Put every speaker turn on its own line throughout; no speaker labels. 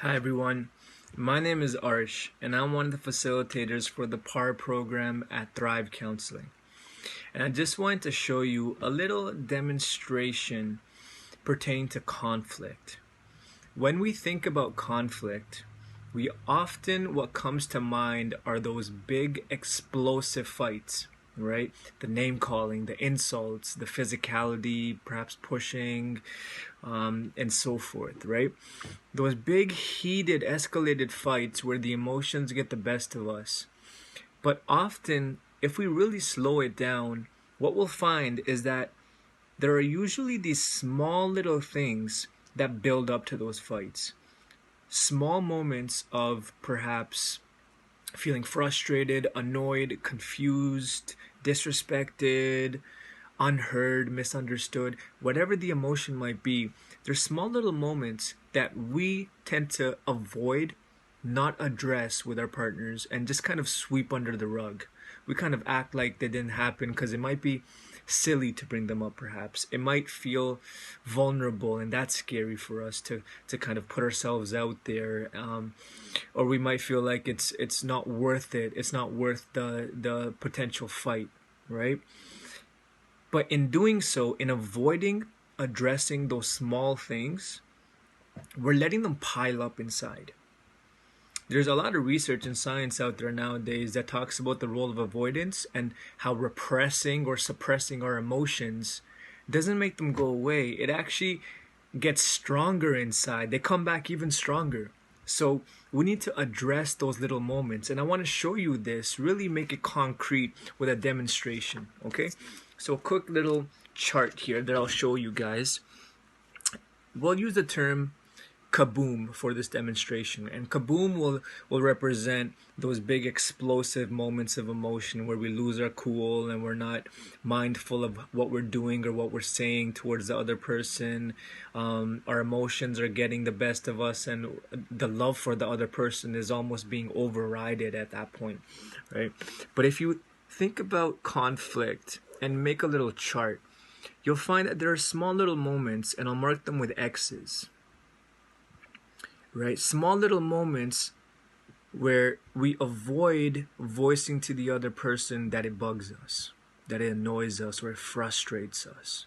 Hi everyone, my name is Arsh and I'm one of the facilitators for the PAR program at Thrive Counseling. And I just wanted to show you a little demonstration pertaining to conflict. When we think about conflict, we often, what comes to mind are those big explosive fights, right? The name calling, the insults, the physicality, perhaps pushing, and so forth, right? Those big, heated, escalated fights where the emotions get the best of us. But often, if we really slow it down, what we'll find is that there are usually these small little things that build up to those fights. Small moments of perhaps feeling frustrated, annoyed, confused, disrespected, unheard, misunderstood, whatever the emotion might be, there's small little moments that we tend to avoid, not address with our partners, and just kind of sweep under the rug. We kind of act like they didn't happen because it might be silly to bring them up, perhaps. It might feel vulnerable, and that's scary for us to kind of put ourselves out there. Or we might feel like it's not worth it. It's not worth the potential fight, right? But in doing so, in avoiding addressing those small things, we're letting them pile up inside. There's a lot of research and science out there nowadays that talks about the role of avoidance and how repressing or suppressing our emotions doesn't make them go away. It actually gets stronger inside. They come back even stronger. So we need to address those little moments. And I want to show you this, really make it concrete with a demonstration. Okay? So a quick little chart here that I'll show you guys. We'll use the term Kaboom for this demonstration, and Kaboom will represent those big explosive moments of emotion where we lose our cool and we're not mindful of what we're doing or what we're saying towards the other person. Our emotions are getting the best of us, and the love for the other person is almost being overridden at that point, right? But if you think about conflict and make a little chart, you'll find that there are small little moments, and I'll mark them with X's, right? Small little moments where we avoid voicing to the other person that it bugs us, that it annoys us, or it frustrates us,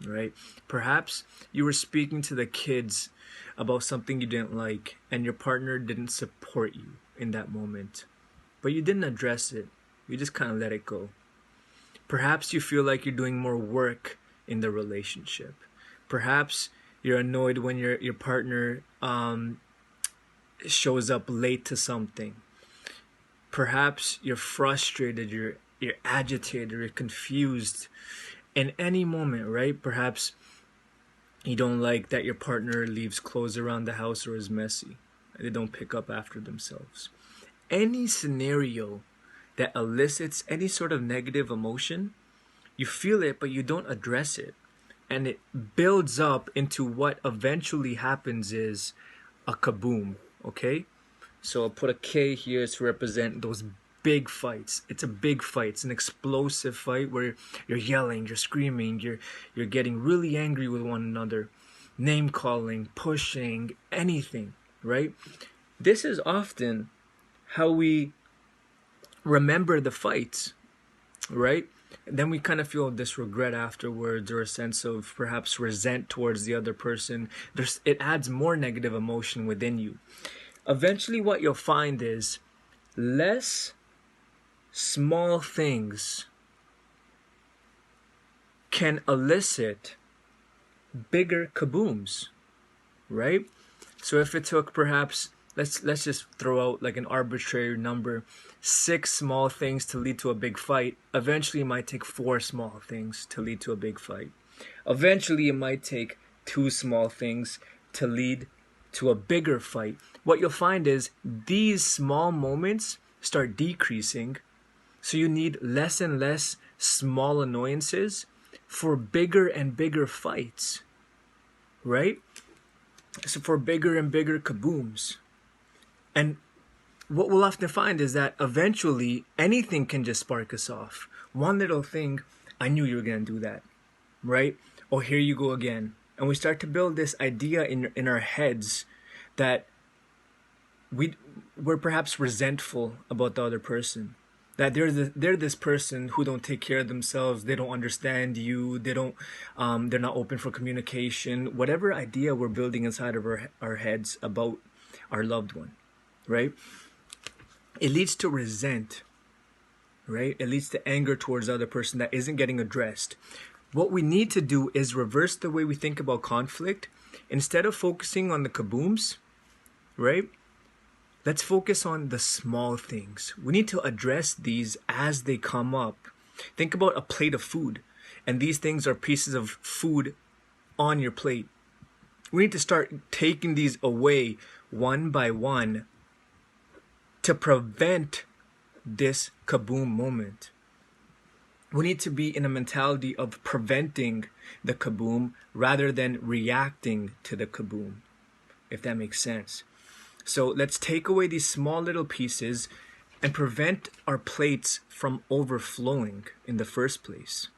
right? Perhaps you were speaking to the kids about something you didn't like, and your partner didn't support you in that moment, but you didn't address it. You just kind of let it go. Perhaps you feel like you're doing more work in the relationship. Perhaps you're annoyed when your partner shows up late to something. Perhaps you're frustrated, you're agitated, you're confused in any moment, right? Perhaps you don't like that your partner leaves clothes around the house or is messy. They don't pick up after themselves. Any scenario that elicits any sort of negative emotion, you feel it, but you don't address it. And it builds up into what eventually happens is a kaboom, okay? So I'll put a K here to represent those big fights. It's a big fight. It's an explosive fight where you're yelling, you're screaming, you're getting really angry with one another, name calling, pushing, anything, right? This is often how we remember the fights, right? And then we kind of feel this regret afterwards, or a sense of perhaps resent towards the other person. It adds more negative emotion within you. Eventually what you'll find is less small things can elicit bigger kabooms, right? So if it took perhaps, let's just throw out like an arbitrary number, 6 small things to lead to a big fight, eventually it might take 4 small things to lead to a big fight. Eventually it might take 2 small things to lead to a bigger fight. What you'll find is these small moments start decreasing, so you need less and less small annoyances for bigger and bigger fights, right? So for bigger and bigger kabooms. And what we'll often find is that eventually anything can just spark us off. One little thing, I knew you were going to do that, right? Oh, here you go again. And we start to build this idea in our heads that we're perhaps resentful about the other person, that they're this person who don't take care of themselves, they don't understand you, they're not open for communication, whatever idea we're building inside of our heads about our loved one, right? It leads to resent, right? It leads to anger towards the other person that isn't getting addressed. What we need to do is reverse the way we think about conflict. Instead of focusing on the kabooms, right? Let's focus on the small things. We need to address these as they come up. Think about a plate of food, and these things are pieces of food on your plate. We need to start taking these away one by one to prevent this kaboom moment. We need to be in a mentality of preventing the kaboom rather than reacting to the kaboom, if that makes sense. So let's take away these small little pieces and prevent our plates from overflowing in the first place.